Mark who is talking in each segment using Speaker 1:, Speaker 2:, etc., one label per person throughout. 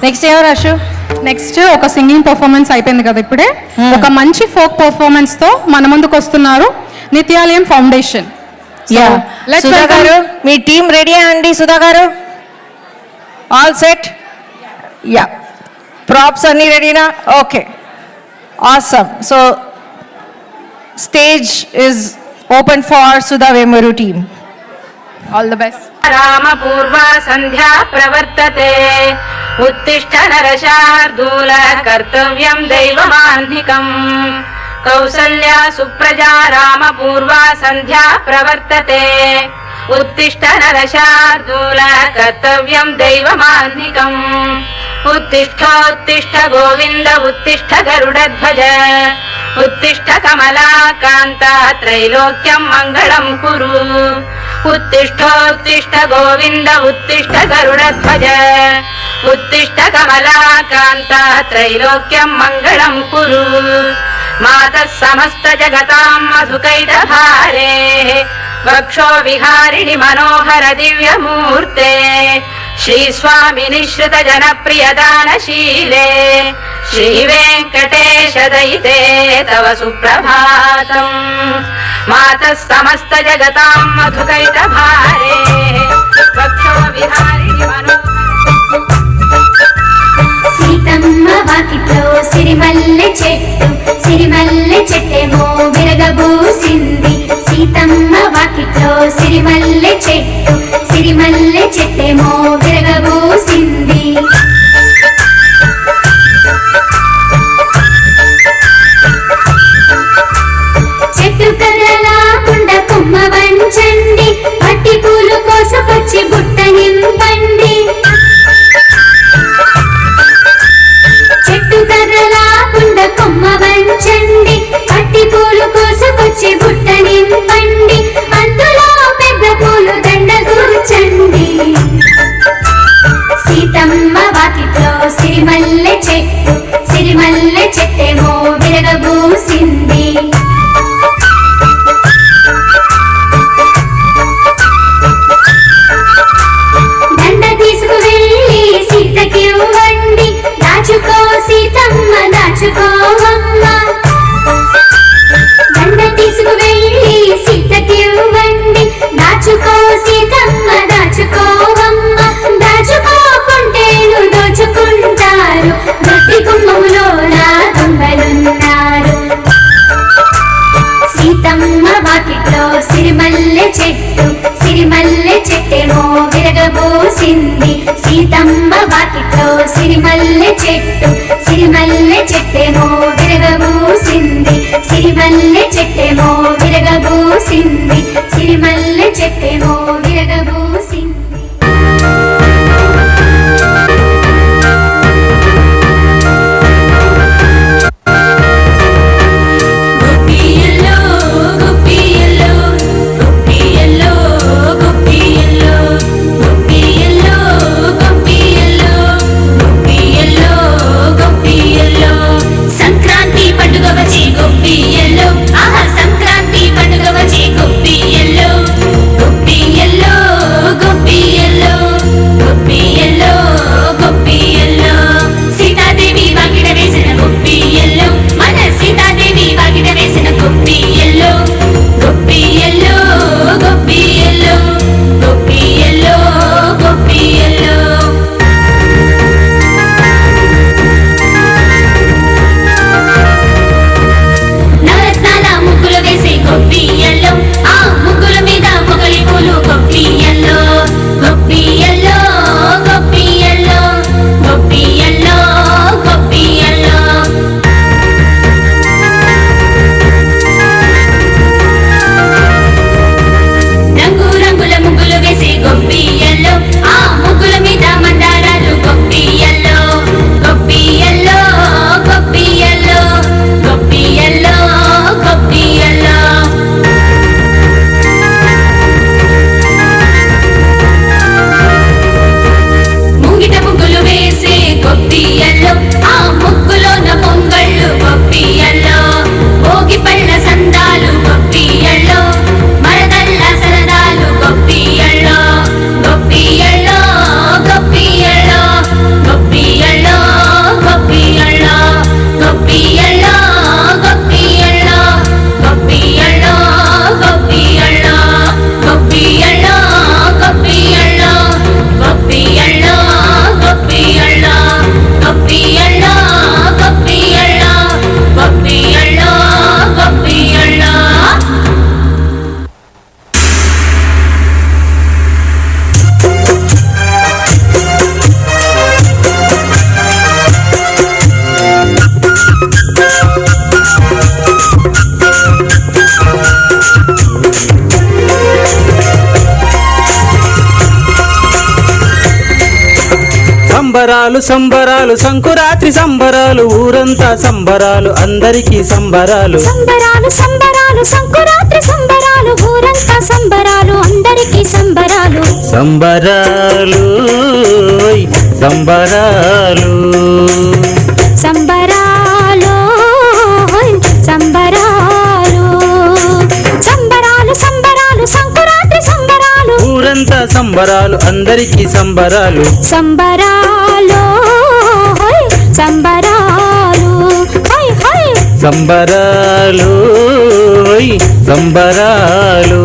Speaker 1: Next ఎవరు Ashu?
Speaker 2: Next ఒక singing performance అయిపోయింది కదా ఇప్పుడే. ఒక మంచి ఫోక్ పర్ఫార్మెన్స్ తో మన ముందుకు వస్తున్నారు నిత్యాలయం ఫౌండేషన్.
Speaker 1: సుధా గారు, మీ టీం రెడీ అండి? సుధా గారు ఆల్ సెట్? యా, ప్రాప్స్ అన్ని రెడీనా? Okay, awesome. So stage is open for Sudha Vemuru team.
Speaker 2: All the best.
Speaker 3: రామపూర్వా సంధ్యా ప్రవర్తతే ఉత్తిష్ట నరశార్దూల కర్తవ్యం దైవమాన్నికం. కౌసల్యా సుప్రజా రామపూర్వా సంధ్యా ప్రవర్తతే ఉత్తిష్ట నరశార్దూల కర్తవ్యం దైవమాన్నికం. ఉత్తిష్ఠోత్తిష్ఠ గోవింద ఉత్తిష్ఠ గరుడధ్వజ ఉత్తిష్ఠ కమలాకాంత త్రైలోక్యం మంగళం కురు. ఉత్తిష్ఠోత్తిష్ఠ గోవింద ఉత్తిష్ఠ గరుడధ్వజ ఉత్తిష్ఠ కమలాకాంత త్రైలోక్యం మంగళం కురు. మాతః సమస్త జగతాం మధుకైటభారే వక్షో విహారిణి మనోహర దివ్యమూర్తే శ్రీ స్వామి నిశ్రిత జనప్రియ దానశీలే శ్రీ వెంకటేశ దయితే తవ సుప్రభాతం. మాతః సమస్త జగతాం మధుకైటభారే వక్షో విహారిణి మనోహర.
Speaker 4: సీతమ్మ వాకిట్లో సిరిమల్లె చెట్టు, సిరిమల్లె చెట్టేమో విరగబూసింది. సీతమ్మ వాకిట్లో సిరిమల్లె చెట్టు, సిరిమల్లె చెట్టేమో విరగబూసింది. చెట్టు కర్రలాకుండా కొమ్మ వంచండి, మట్టి పూలు కోసకొచ్చి బుట్ట నింపండి. చెట్టు కర్రలాకుండా కొమ్మ వంచండి, మట్టి పూలు కోసకొచ్చి బుట్ట నింపండి. అందులో పెద్ద పూలు దండ కూర్చండి. సీతమ్మ వాకిట్లో సిరిమల్లె చెట్టు, సిరిమల్లె చెట్టేమో విరగబూసింది. దండ తీసుకువెళ్ళి సీతకి ఇవ్వండి, దాచుకో సీతమ్మ దాచుకోవమ్మ. దండ తీసుకువెళ్ళి సీతకి ఇవ్వండి, దాచుకో సీతమ్మ దాచుకోవమ్మ. దాచుకోకుంటేను దోచుకుంటారు, దొడ్డి గుమ్మములో నా దొంగలున్నారు. సీతమ్మ వాకిట్లో సిరిమల్లె చెట్టు, సిరిమల్లె చెట్టేమో విరగబూసింది. సీతమ్మ వాకిట్లో సిరిమల్లె చెట్టు, సిరిమల్లె చెట్టేమో విరగబూసింది. సిరిమల్లె చెట్టేమో విరగబూసింది. సిరిమల్లె చెట్టేమో విరగబూసింది. సంక్రాంతి పండుగ వచ్చి గొప్పియల్లో, ఆహా సంక్రాంతి పండుగ వచ్చి గొప్పియల్లో.
Speaker 5: సంబరాలు సంబరాలు సంకురాత్రి సంబరాలు ఊరంతా సంబరాలు అందరికీ సంబరాలు
Speaker 4: సంబరాలు సంబరాలు సంకురాత్రి సంబరాలు ఊరంతా సంబరాలు అందరికీ సంబరాలు
Speaker 5: సంబరాలు ఓయ్ సంబరాలు
Speaker 4: సంబరాలు హోయ్ సంబరాలు సంబరాలు సంబరాలు సంకురాత్రి సంబరాలు
Speaker 5: ఊరంతా సంబరాలు అందరికీ సంబరాలు
Speaker 4: సంబరాలు హోయ్ సంబరాలు హోయ్ హోయ్
Speaker 5: సంబరాలు ఓయ్ సంబరాలు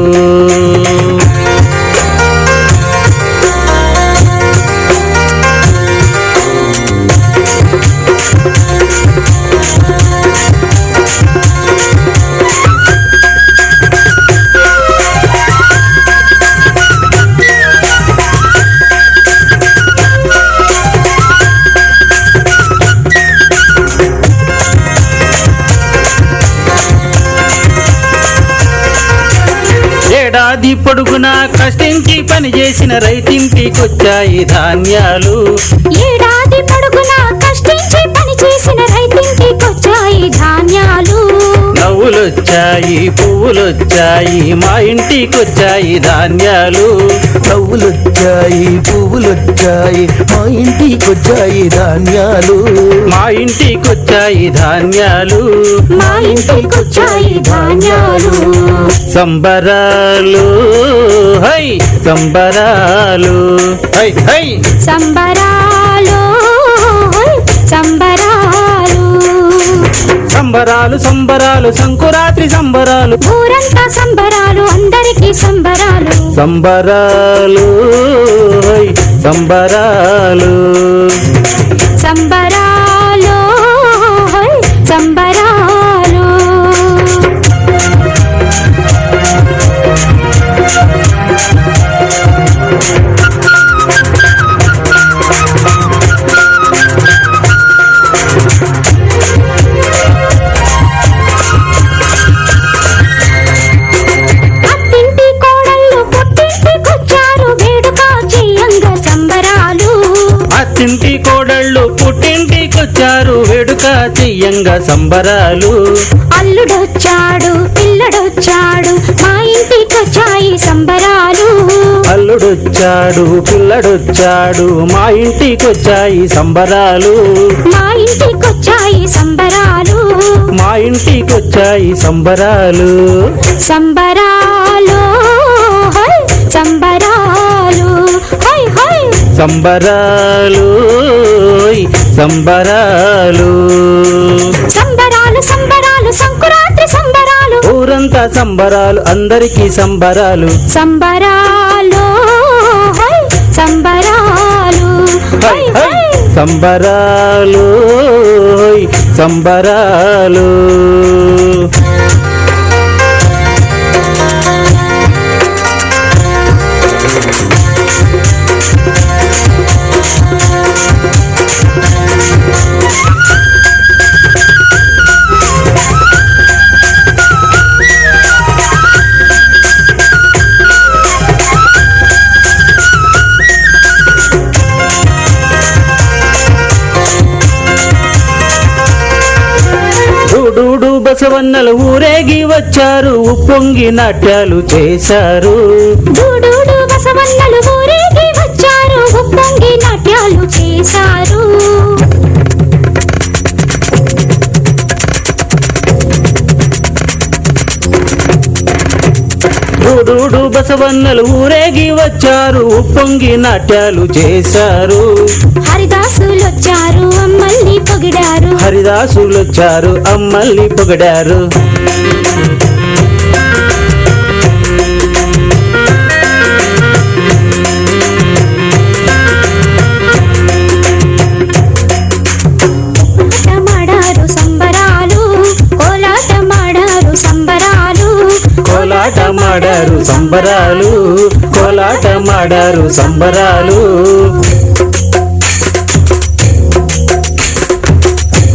Speaker 5: ఏడాది పొడుగునా కష్టించి పని చేసిన రైతింటికొచ్చాయి ధాన్యాలు
Speaker 4: ఏడాది పొడుగునా కష్టించి పని చేసిన రైతింటికొచ్చాయి ధాన్యాలు
Speaker 5: నవ్వులొచ్చాయి పువ్వులొచ్చాయి మా ఇంటికొచ్చాయి ధాన్యాలు
Speaker 6: నవ్వులొచ్చాయి పువ్వులొచ్చాయి మా ఇంటికొచ్చాయి ధాన్యాలు
Speaker 5: మా ఇంటికొచ్చాయి ధాన్యాలు
Speaker 4: మా ఇంటికొచ్చాయి ధాన్యాలు
Speaker 5: సంబరాలు హై సంబరాలు హై హై
Speaker 4: సంబరాలు హోయ్ సంబరాలు
Speaker 5: సంబరాలు సంబరాలు సంకురాత్రి సంబరాలు
Speaker 4: ఊరంతా సంబరాలు అందరికీ సంబరాలు
Speaker 5: సంబరాలు హై సంబరాలు
Speaker 4: సంబరాలు హోయ్ సంబరాలు అత్తింటి కోడళ్ళు పుట్టింటికొచ్చారు వేడుక చెయ్యంగా సంబరాలు
Speaker 5: అత్తింటి కోడళ్ళు పుట్టింటికొచ్చారు వేడుక చెయ్యంగా సంబరాలు
Speaker 4: అల్లుడొచ్చాడు పిల్లడొచ్చాడు మా ఇంటికొచ్చాయి సంబరాలు
Speaker 5: అల్లుడొచ్చాడు పిల్లడొచ్చాడు మా ఇంటికొచ్చాయి సంబరాలు
Speaker 4: మా ఇంటికొచ్చాయి సంబరాలు
Speaker 5: మా ఇంటికొచ్చాయి సంబరాలు
Speaker 4: సంబరాలు హోయ్ సంబరాలు హోయ్ హోయ్
Speaker 5: సంబరాలు ఓయ్ సంబరాలు
Speaker 4: సంబరాలు సంబరాలు సంకురాత్రి సంబరాలు
Speaker 5: ఊరంతా సంబరాలు అందరికీ సంబరాలు
Speaker 4: సంబరాలు హోయ్ సంబరాలు
Speaker 5: హై
Speaker 4: హోయ్
Speaker 5: హై
Speaker 4: హోయ్
Speaker 5: సంబరాలు ఓయ్ సంబరాలు డూడు బసవన్నలు ఊరేగి వచ్చారు ఉప్పొంగి నాట్యాలు చేశారు
Speaker 4: డూడూడు బసవన్నలు ఊరేగి వచ్చారు ఉప్పొంగి నాట్యాలు చేశారు
Speaker 5: డూడు బసవన్నలు ఊరేగి వచ్చారు ఉప్పొంగి నాట్యాలు చేశారు
Speaker 4: హరిదాసులొచ్చారు అమ్మల్ని పొగిడారు
Speaker 5: హరిదాసులొచ్చారు అమ్మల్ని పొగిడారు
Speaker 4: కోలాటమాడారు సంబరాలు కోలాటమాడారు సంబరాలు
Speaker 5: కోలాటమాడారు సంబరాలు కోలాటమాడారు సంబరాలు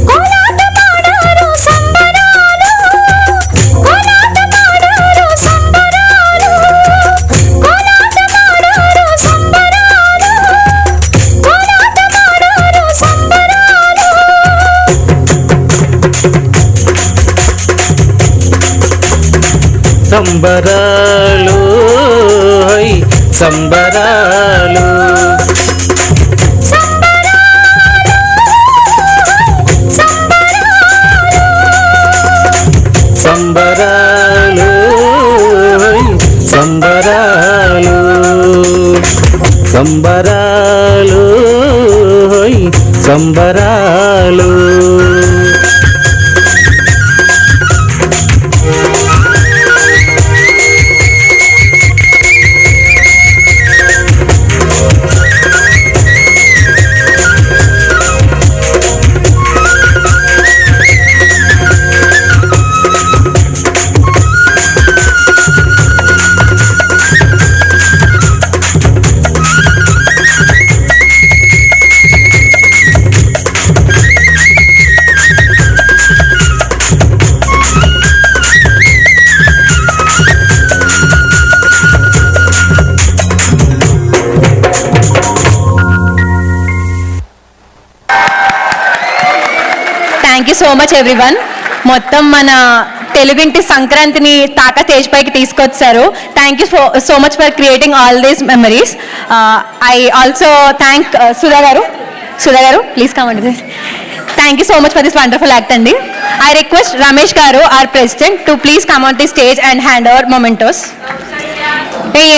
Speaker 4: కోలాటమాడారు సంబరాలు కోలాటమాడారు సంబరాలు కోలాటమాడారు సంబరాలు కోలాటమాడారు
Speaker 5: సంబరాలు హై సంబరాలు సంబరాలు హై సంబరాలు సంబరాలు హై సంబరాలు
Speaker 7: thank you so much everyone. మొత్తం మన తెలుగింటి సంక్రాంతిని తాక స్టేజ్ పైకి తీసుకొచ్చారు. Thank you so much for creating all these memories. I also thank Sudha garu please come అండి. Thank you so much for this wonderful act అండి. I request Ramesh garu our president to please come on the stage and hand over mementos.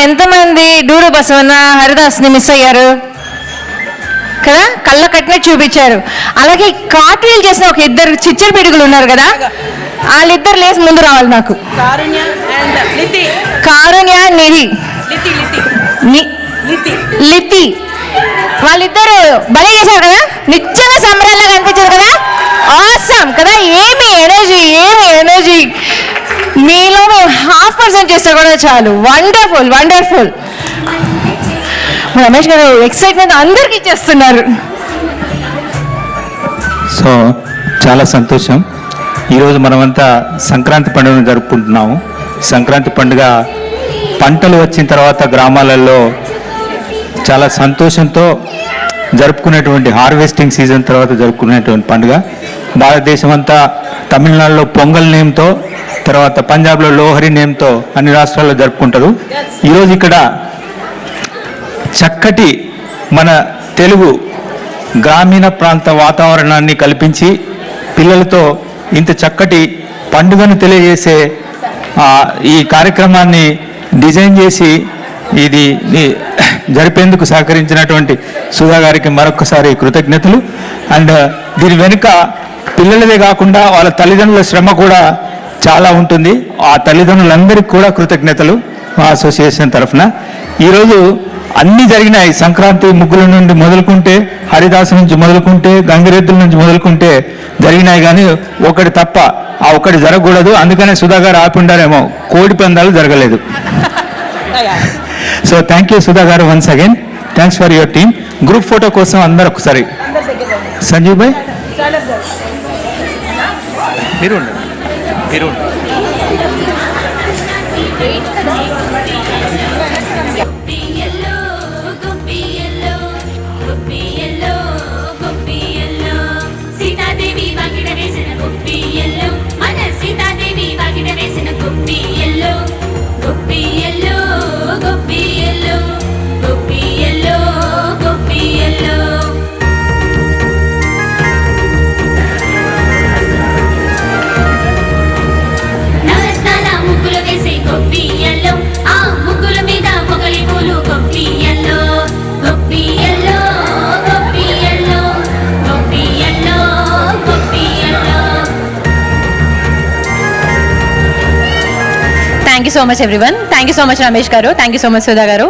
Speaker 1: ఎంతమంది డూడు బసవన్న హరిదాస్ని miss అయ్యారు కదా, కళ్ళ కట్టినట్టు చూపించారు. అలాగే కార్టూన్ చేసిన ఒక ఇద్దరు చిచ్చర పిడుగులు ఉన్నారు కదా, వాళ్ళిద్దరు లేసి ముందు రావాలి నాకు. కారుణ్య నిధి లితి వాళ్ళిద్దరు భలే చేశారు కదా, నిజంగా సంబరాల్లో కనిపించారు కదా. ఆసమ్ కదా, ఏమి ఎనర్జీ మీలో 0.5% చేస్తే కూడా చాలు. వండర్ఫుల్. రమేష్ గారు ఎక్సైట్మెంట్ అందరికి ఇచ్చేస్తున్నారు.
Speaker 8: సో చాలా సంతోషం. ఈరోజు మనమంతా సంక్రాంతి పండుగను జరుపుకుంటున్నాము. సంక్రాంతి పండుగ పంటలు వచ్చిన తర్వాత గ్రామాలలో చాలా సంతోషంతో జరుపుకునేటువంటి హార్వెస్టింగ్ సీజన్ తర్వాత జరుపుకునేటువంటి పండుగ. భారతదేశం అంతా తమిళనాడులో పొంగల్ నేమ్తో, తర్వాత పంజాబ్లో లోహరి నేమ్తో అన్ని రాష్ట్రాల్లో జరుపుకుంటారు. ఈరోజు ఇక్కడ చక్కటి మన తెలుగు గ్రామీణ ప్రాంత వాతావరణాన్ని కల్పించి పిల్లలతో ఇంత చక్కటి పండుగను తెలియజేసే ఈ కార్యక్రమాన్ని డిజైన్ చేసి ఇది జరిపేందుకు సహకరించినటువంటి సుధా గారికి మరొకసారి కృతజ్ఞతలు. అండ్ దీని వెనుక పిల్లలదే కాకుండా వాళ్ళ తల్లిదండ్రుల శ్రమ కూడా చాలా ఉంటుంది. ఆ తల్లిదండ్రులందరికీ కూడా కృతజ్ఞతలు మా అసోసియేషన్ తరఫున. ఈరోజు అన్నీ జరిగినాయి. సంక్రాంతి ముగ్గుల నుండి మొదలుకుంటే, హరిదాసు నుంచి మొదలుకుంటే, గంగిరెద్దుల నుంచి మొదలుకుంటే జరిగినాయి. కానీ ఒకటి తప్ప ఆ ఒకటి జరగకూడదు. అందుకనే సుధా గారు ఆపిండారేమో, కోడి పందాలు జరగలేదు. సో థ్యాంక్ యూ సుధా గారు once again. Thanks for your team. Group photo కోసం అందరు ఒకసారి. సంజీవ్ భాయ్ మీరు
Speaker 4: సీతాదేవి వాకిట వేసిన గొప్పియల్లో, మన సీతాదేవి వాకిట వేసిన గొప్పియల్లో, గొప్పియల్లో గొప్పియల్లో గొప్పియల్లో గొప్పియల్లో. నవరత్నాల ముగ్గులు వేసే గొప్పియల్లో, ఆ ముగ్గుల మీద పొగలి పూలు గొప్పియల్లో, గొప్పియల్లో గొప్పియల్లో గొప్పియల్లో గొప్పియల్లో.
Speaker 7: Thank you so much everyone. Thank you so much Ramesh garu. Thank you so much Sudha గారు.